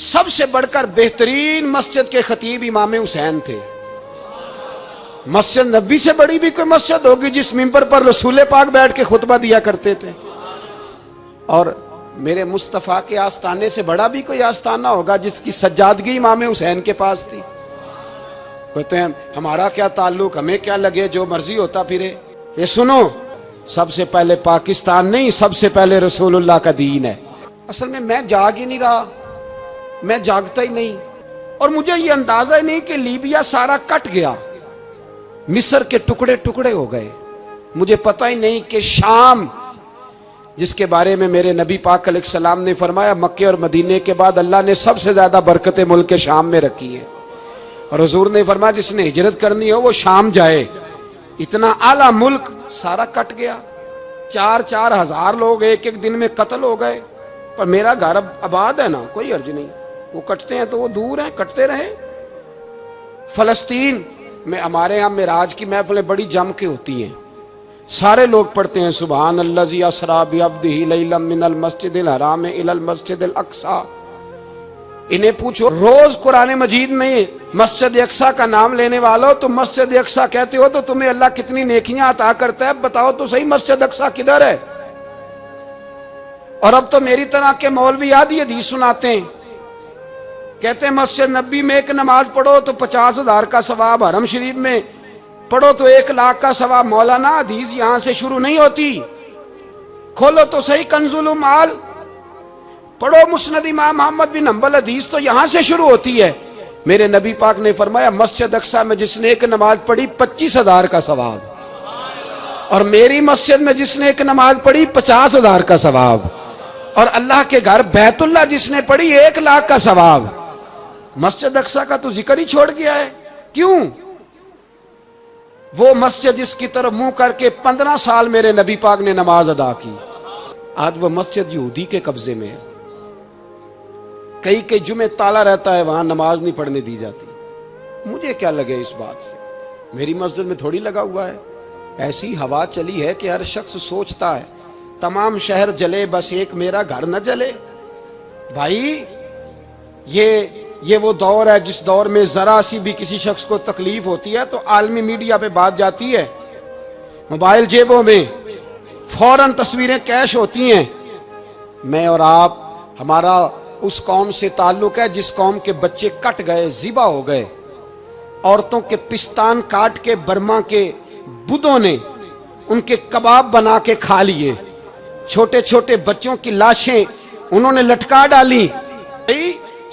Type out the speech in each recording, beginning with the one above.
सबसे बढ़कर बेहतरीन मस्जिद के खतीब इमाम हुसैन थे। मस्जिद नबी से बड़ी भी कोई मस्जिद होगी जिस मिंबर पर रसूल पाक बैठ के खुतबा दिया करते थे, और मेरे मुस्तफ़ा के आस्ताने से बड़ा भी कोई आस्ताना होगा जिसकी सज्जादगी इमाम हुसैन के पास थी। कहते हैं हमारा क्या ताल्लुक, हमें क्या लगे, जो मर्जी होता फिरे। ये सुनो, सबसे पहले पाकिस्तान नहीं, सबसे पहले रसूलुल्लाह का दीन है। असल में मैं जाग ही नहीं रहा, मैं जागता ही नहीं, और मुझे ये अंदाजा ही नहीं कि लीबिया सारा कट गया, मिस्र के टुकड़े टुकड़े हो गए। मुझे पता ही नहीं कि शाम, जिसके बारे में मेरे नबी पाक अलैहिस्सलाम ने फरमाया मक्के और मदीने के बाद अल्लाह ने सबसे ज्यादा बरकतें मुल्क के शाम में रखी है, और हुजूर ने फरमाया जिसने हिजरत करनी हो वो शाम जाए। इतना आला मुल्क सारा कट गया, 4-4 हजार लोग एक एक दिन में कत्ल हो गए। पर मेरा घर अब आबाद है ना, कोई अर्ज नहीं, वो कटते हैं तो वो दूर हैं, कटते रहे। फलस्तीन में हमारे यहाँ मेराज की महफिलें बड़ी जम के होती हैं, सारे लोग पढ़ते हैं सुभान अल्लाज़ी असरा बिअब्दिही लैलन मिनल मस्जिदिल हराम इलल मस्जिदिल अक्सा। इन्हें पूछो रोज कुरान मजीद में मस्जिद अक्सा का नाम लेने वालों, तो मस्जिद अक्सा कहते हो तो तुम्हें अल्लाह कितनी नेकियां अता करता है, बताओ तो सही मस्जिद अक्सा किधर है। और अब तो मेरी तरह के मौलवी आधी हदीस सुनाते हैं, कहते हैं मस्जिद नबी में एक नमाज पढ़ो तो 50,000 का सवाब, हरम शरीफ में पढ़ो तो 1 लाख का सवाब। मौलाना हदीस यहां से शुरू नहीं होती, खोलो तो सही कंजुल माल, पढ़ो मुस्नद इमाम मोहम्मद बिन हंबल, हदीस तो यहां से शुरू होती है। मेरे नबी पाक ने फरमाया मस्जिद अक्सा में जिसने एक नमाज पढ़ी 25,000 का सवाब, और मेरी मस्जिद में जिसने एक नमाज पढ़ी 50,000 का सवाब, और अल्लाह के घर बैतुल्लाह जिसने पढ़ी 1 लाख का सवाब। मस्जिद अक्सा का तो जिक्र ही छोड़ गया है। क्यों? वो मस्जिद जिसकी तरफ मुंह करके 15 साल मेरे नबी पाक ने नमाज अदा की, आज वो मस्जिद यहूदी के कब्जे में है। कई जुमे ताला रहता है, वहां नमाज नहीं पढ़ने दी जाती। मुझे क्या लगे इस बात से, मेरी मस्जिद में थोड़ी लगा हुआ है। ऐसी हवा चली है कि हर शख्स सोचता है तमाम शहर जले बस एक मेरा घर न जले। भाई ये वो दौर है जिस दौर में जरा सी भी किसी शख्स को तकलीफ होती है तो आलमी मीडिया पे बात जाती है, मोबाइल जेबों में फौरन तस्वीरें कैश होती हैं। मैं और आप, हमारा उस कौम से ताल्लुक है जिस कौम के बच्चे कट गए, जिबा हो गए, औरतों के पिस्तान काट के बर्मा के बुद्धों ने उनके कबाब बना के खा लिए, छोटे छोटे बच्चों की लाशें उन्होंने लटका डाली।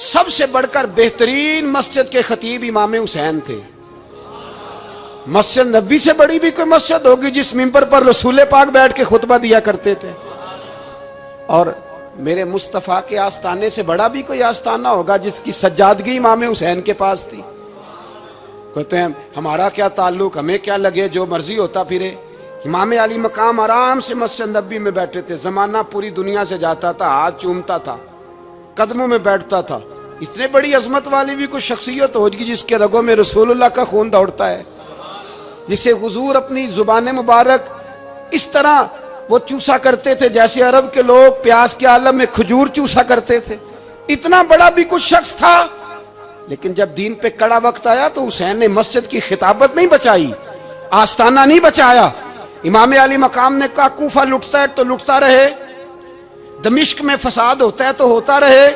सबसे बढ़कर बेहतरीन मस्जिद के खतीब इमाम हुसैन थे। मस्जिद नबी से बड़ी भी कोई मस्जिद होगी जिस मिंबर पर रसूल पाक बैठ के खुतबा दिया करते थे, और मेरे मुस्तफ़ा के आस्ताने से बड़ा भी कोई आस्ताना होगा जिसकी सज्जादगी इमाम हुसैन के पास थी। कहते हैं हमारा क्या ताल्लुक, हमें क्या लगे, जो मर्जी होता फिरे। इमाम अली मकाम आराम से मस्जिद नबी में बैठे थे, जमाना पूरी दुनिया से जाता था, हाथ चूमता था, कदमों में बैठता था। इतने बड़ी अजमत वाली भी कोई शख्सियत होगी जिसके रगों में रसूलुल्लाह का खून दौड़ता है, जिसे हुजूर अपनी जुबान मुबारक इस तरह वो चूसा करते थे जैसे अरब के लोग प्यास के आलम में खजूर चूसा करते थे। इतना बड़ा भी कुछ शख्स था, लेकिन जब दीन पे कड़ा वक्त आया तो हुसैन ने मस्जिद की खिताबत नहीं बचाई, आस्ताना नहीं बचाया। इमाम अली मकाम ने कहा कूफा लुटता है तो लुटता रहे, दमिश्क में फसाद होता है तो होता रहे,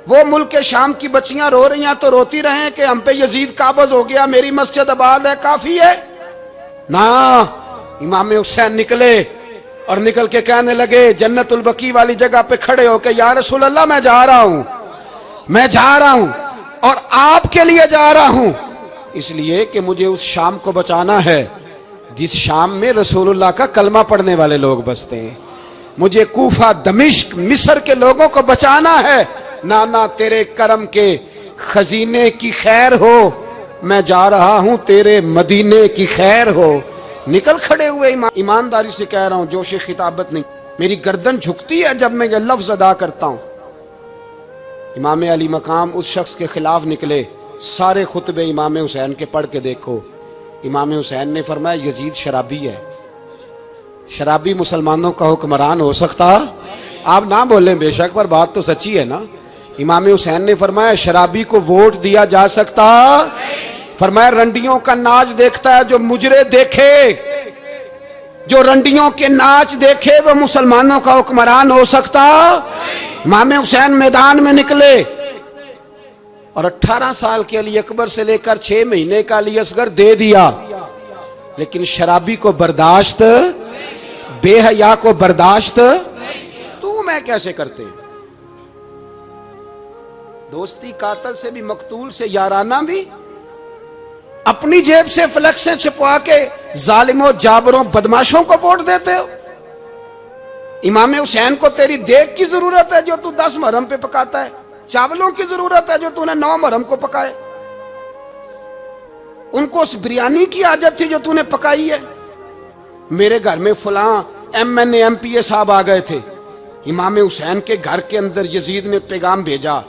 वो मुल्क के शाम की बच्चियां रो रही हैं तो रोती रहे कि हम पे यजीद काबज हो गया, मेरी मस्जिद आबाद है, काफी है ना। इमाम हुसैन निकले और निकल के कहने लगे जन्नतुल बकी वाली जगह पे खड़े होकर, या रसूल अल्लाह मैं जा रहा हूं, मैं जा रहा हूं, और आपके लिए जा रहा हूं, इसलिए कि मुझे उस शाम को बचाना है जिस शाम में रसूलुल्लाह का कलमा पढ़ने वाले लोग बसते हैं। मुझे कूफा, दमिश्क, मिस्र के लोगों को बचाना है। नाना तेरे करम के खजीने की खैर हो, मैं जा रहा हूं तेरे मदीने की खैर हो। निकल खड़े हुए, ईमानदारी से कह रहा हूं, जोश खिताबत नहीं, मेरी गर्दन झुकती है जब मैं ये लफ्ज अदा करता हूं। इमाम अली मकाम उस शख्स के खिलाफ निकले, सारे खुतबे इमाम हुसैन के पढ़ के देखो। इमाम हुसैन ने फरमाया यजीद शराबी है, शराबी मुसलमानों का हुक्मरान हो सकता? आप ना बोलें बेशक, पर बात तो सच्ची है ना। इमाम हुसैन ने फरमाया शराबी को वोट दिया जा सकता? फरमाया रंडियों का नाच देखता है जो मुजरे देखे, जो रंडियों के नाच देखे वो मुसलमानों का हुक्मरान हो सकता? इमाम हुसैन मैदान में निकले और 18 साल के अली अकबर से लेकर 6 महीने का अली असगर दे दिया, लेकिन शराबी को बर्दाश्त, बेहया को बर्दाश्त तू मैं कैसे करते? दोस्ती कातल से भी, मकतूल से याराना भी, अपनी जेब से फ्लेक्सें छपवा के जालिमों जाबरों बदमाशों को वोट देते हो। इमाम हुसैन को तेरी देग की जरूरत है जो तू 10 मुहर्रम पे पकाता है, चावलों की जरूरत है जो तूने 9 मुहर्रम को पकाए। उनको उस बिरयानी की आदत थी जो तूने पकाई है। मेरे घर में फलां MNA MPA साहब आ गए थे, इमाम हुसैन के घर के अंदर यजीद ने पैगाम भेजा,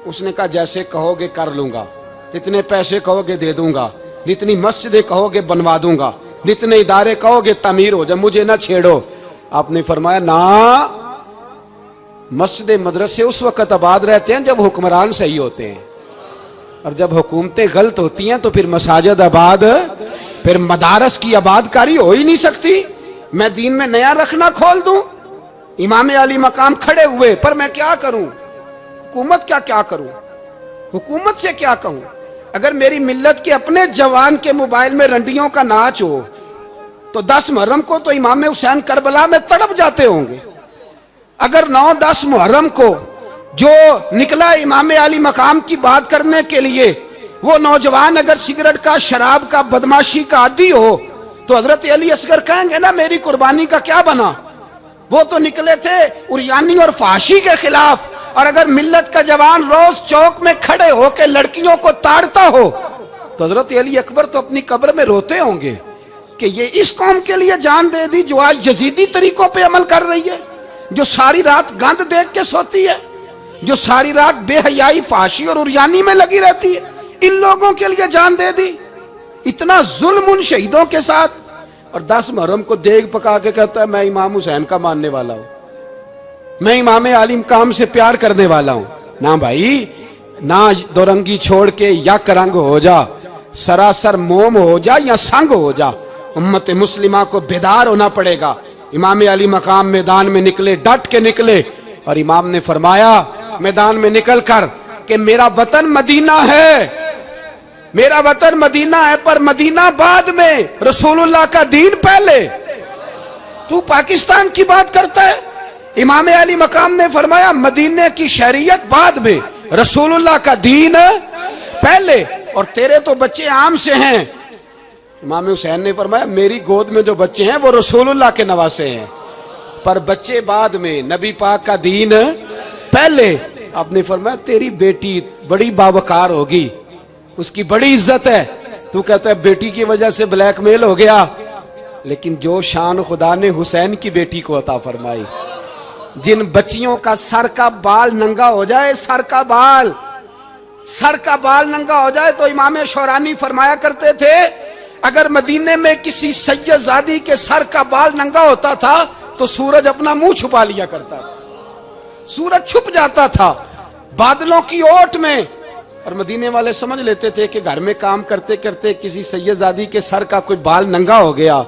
उसने कहा जैसे कहोगे कर लूंगा, जितने पैसे कहोगे दे दूंगा, जितनी मस्जिदें कहोगे बनवा दूंगा, जितने इदारे कहोगे तमीर हो जाए, मुझे ना छेड़ो। आपने फरमाया ना, मस्जिद मदरसे उस वक्त आबाद रहते हैं जब हुक्मरान सही होते हैं, और जब हुकूमतें गलत होती हैं तो फिर मसाजिद आबाद, फिर मदारस की आबादकारी हो ही नहीं सकती। मैं दीन में नया रखना खोल दूं? इमाम अली मकाम खड़े हुए, पर मैं क्या करूं? हुकूमत क्या करूं? हुकूमत से क्या कहूं? अगर मेरी मिल्लत के अपने जवान के मोबाइल में रंडियों का नाच हो तो 10 मुहर्रम को तो इमाम हुसैन करबला में तड़प जाते होंगे। अगर 9-10 मुहर्रम को जो निकला इमाम अली मकाम की बात करने के लिए, वो नौजवान अगर सिगरेट का, शराब का, बदमाशी का आदी हो तो हजरत अली असगर कहेंगे ना मेरी कुर्बानी का क्या बना? वो तो निकले थे उरियानी और फाशी के खिलाफ। और अगर मिल्लत का जवान रोज चौक में खड़े होकर लड़कियों को ताड़ता हो तो हजरत अली अकबर तो अपनी कब्र में रोते होंगे कि ये इस कौम के लिए जान दे दी जो आज यजीदी तरीकों पे अमल कर रही है, जो सारी रात गंद देख के सोती है, जो सारी रात बेहयाई, फाशी और उरियानी में लगी रहती है। इन लोगों के लिए जान दे दी। इतना जुल्म उन शहीदों के साथ, और 10 मुहर्रम को देग पका के कहता है मैं इमाम हुसैन का मानने वाला हूं, मैं इमाम अली मकाम से प्यार करने वाला हूं। ना भाई ना, दोरंगी छोड़ के यक रंग हो जा, सरासर मोम हो जा या संग हो जा, उम्मत मुस्लिमा को बेदार होना पड़ेगा। इमाम अली मकाम मैदान में निकले, डट के निकले, और इमाम ने फरमाया मैदान में निकल कर कि मेरा वतन मदीना है, मेरा वतन मदीना है, पर मदीना बाद में, रसूलुल्लाह का दीन पहले। तू पाकिस्तान की बात करता है? इमाम अली मकाम ने फरमाया मदीने की शरीयत बाद में, रसूलुल्लाह का दीन पहले, और तेरे तो बच्चे आम से हैं। इमाम हुसैन ने फरमाया मेरी गोद में जो बच्चे हैं वो रसूलुल्लाह के नवासे हैं, पर बच्चे बाद में, नबी पाक का दीन पहले। आपने फरमाया तेरी बेटी बड़ी बावकार होगी, उसकी बड़ी इज्जत है, तू कहता है बेटी की वजह से ब्लैकमेल हो गया। लेकिन जो शान खुदा ने हुसैन की बेटी को अता फरमाई, जिन बच्चियों का सर का बाल नंगा हो जाए, सर का बाल नंगा हो जाए, तो इमाम शौरानी फरमाया करते थे अगर मदीने में किसी सैयदजादी के सर का बाल नंगा होता था तो सूरज अपना मुंह छुपा लिया करता था, सूरज छुप जाता था बादलों की ओट में। और मदीने वाले समझ लेते थे कि घर में काम करते करते किसी सैयदजादी के सर का कोई बाल नंगा हो गया।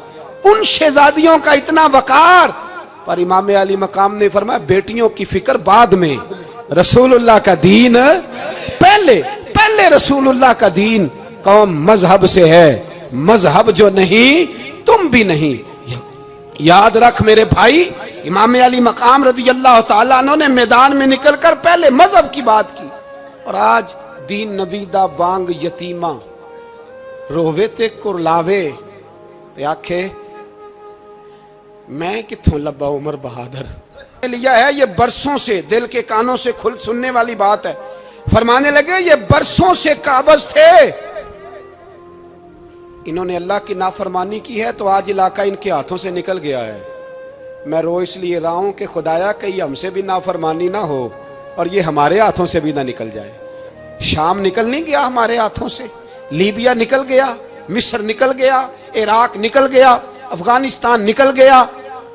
उन शहजादियों का इतना वकार, पर इमाम अली मकाम ने फरमाया बेटियों की फिक्र बाद में, रसूलुल्लाह का दीन पहले। पहले रसूलुल्लाह का दीन कौम मजहब से है, मजहब जो नहीं तुम भी नहीं। याद रख मेरे भाई, इमाम अली मकाम रज़ी अल्लाह तआला अन्हु ने मैदान में निकलकर पहले मजहब की बात की। और आज दीन नबी दा वांग यतीमा रोवे ते कुरलावे ते आखे मैं किथों लब्बा उमर बहादुर। लिया है ये बरसों से, दिल के कानों से खुल सुनने वाली बात है। फरमाने लगे ये बरसों से काबज थे, इन्होंने अल्लाह की नाफरमानी की है तो आज इलाका इनके हाथों से निकल गया है। मैं रो इसलिए रहा हूं कि खुदाया कहीं हमसे भी नाफरमानी ना हो और ये हमारे हाथों से भी ना निकल जाए। शाम निकल नहीं गया हमारे हाथों से, लीबिया निकल गया, मिस्र निकल गया, इराक निकल गया, अफगानिस्तान निकल गया।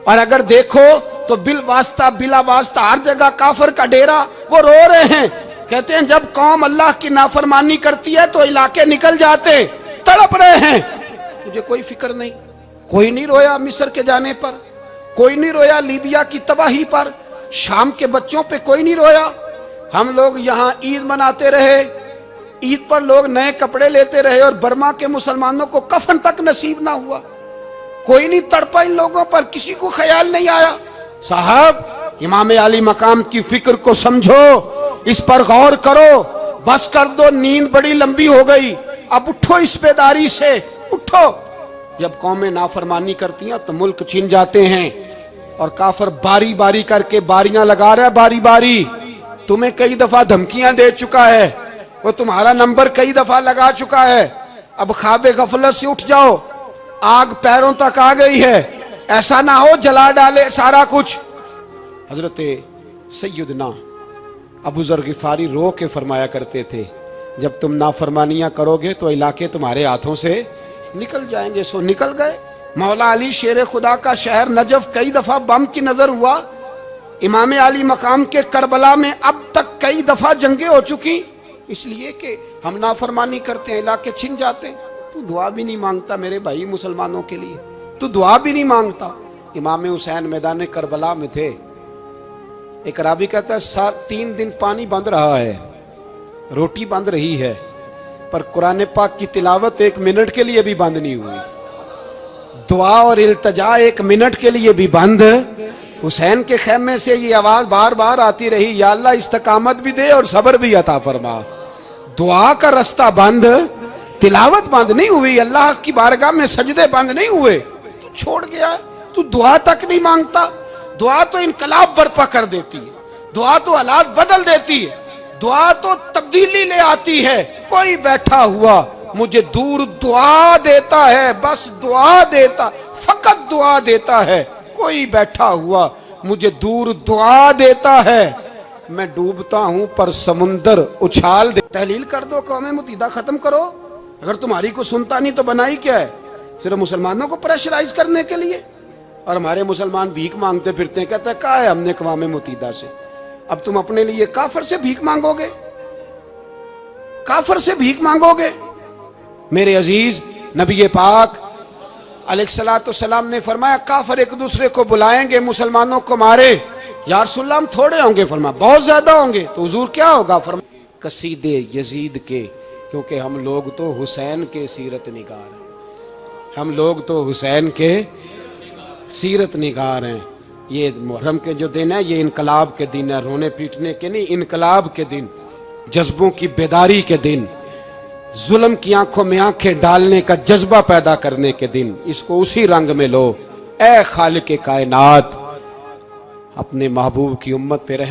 और अगर देखो तो बिल वास्ता बिला वास्ता हर जगह काफर का डेरा, वो रो रहे हैं कहते हैं जब कौम अल्लाह की नाफरमानी करती है तो इलाके निकल जाते, तड़प रहे हैं, मुझे कोई फिक्र नहीं। कोई नहीं रोया मिस्र के जाने पर, कोई नहीं रोया लीबिया की तबाही पर, शाम के बच्चों पे कोई नहीं रोया। हम लोग यहाँ ईद मनाते रहे, ईद पर लोग नए कपड़े लेते रहे और बर्मा के मुसलमानों को कफन तक नसीब ना हुआ। कोई नहीं तड़पा इन लोगों पर, किसी को ख्याल नहीं आया। साहब इमाम अली मकाम की फिक्र को समझो, इस पर गौर करो, बस कर दो, नींद बड़ी लंबी हो गई, अब उठो इस बेदारी से, उठो। जब कौमें नाफरमानी करती हैं तो मुल्क छीन जाते हैं और काफिर बारी बारी करके बारियां लगा रहा है, बारी बारी। तुम्हें कई दफा धमकियां दे चुका है, वो तुम्हारा नंबर कई दफा लगा चुका है। अब ख्वाबे गफलत से उठ जाओ, आग पैरों तक आ गई है, ऐसा ना हो जला डाले सारा कुछ। हजरत सैयदना अबू ज़र गिफारी रो के फरमाया करते थे, जब तुम नाफरमानियां करोगे तो इलाके तुम्हारे हाथों से निकल जाएंगे। सो निकल गए। मौला अली शेर खुदा का शहर नजफ कई दफा बम की नजर हुआ। इमाम अली मकाम के करबला में अब तक कई दफा जंगें हो चुकी, इसलिए कि हम नाफरमानी करते हैं, इलाके छिन जाते हैं। तू दुआ भी नहीं मांगता मेरे भाई मुसलमानों के लिए, तू दुआ भी नहीं मांगता। इमाम हुसैन मैदान करबला में थे। एक रावी कहता है 3 दिन पानी बंद रहा है, रोटी बंद रही है, पर कुरान पाक की तिलावत 1 मिनट के लिए भी बंद नहीं हुई। दुआ और इल्तजा 1 मिनट के लिए भी बंद। हुसैन के खेमे से ये आवाज बार बार आती रही, या अल्लाह इस्तकामत भी दे और सब्र भी अता फरमा। दुआ का रास्ता बंद, तिलावत बंद नहीं हुई, अल्लाह की बारगाह में सजदे बंद नहीं हुए। तू छोड़ गया, तू दुआ तक नहीं मांगता। दुआ तो इनकलाब बर्पा कर देती है, दुआ तो हालात बदल देती है, दुआ तो तब्दीली ले आती है। कोई बैठा हुआ मुझे दूर दुआ देता है, बस दुआ देता, फकत दुआ देता है। कोई बैठा हुआ मुझे दूर दुआ देता है, मैं डूबता हूं पर समुंदर उछाल दे। तहलील कर दो, कौमे मुतीदा खत्म करो। अगर तुम्हारी को सुनता नहीं तो बनाई क्या है? सिर्फ मुसलमानों को प्रेशराइज करने के लिए। और हमारे मुसलमान भीख मांगते फिरते हैं, कहते हैं कहा है हमने कौमे मुतीदा से। अब तुम अपने लिए काफिर से भीख मांगोगे, काफिर से भीख मांगोगे। मेरे अजीज नबी पाक अलैहिस्सलाम ने फरमाया काफिर एक दूसरे को बुलाएंगे मुसलमानों को मारे। या रसूलल्लाह हम थोड़े होंगे, फरमाया बहुत ज्यादा होंगे। तो हुजूर क्या होगा? फरमाया कसीदे यजीद के, क्योंकि हम लोग तो हुसैन के सीरत निगार हैं, हम लोग तो हुसैन के सीरत निगार हैं। ये मुहर्रम के जो दिन है ये इनकलाब के दिन है, रोने पीटने के नहीं, इनकलाब के दिन, जज्बों की बेदारी के दिन, जुल्म की आंखों में आंखें डालने का जज्बा पैदा करने के दिन। इसको उसी रंग में लो। ए खालिक कायनात, अपने महबूब की उम्मत पे रहम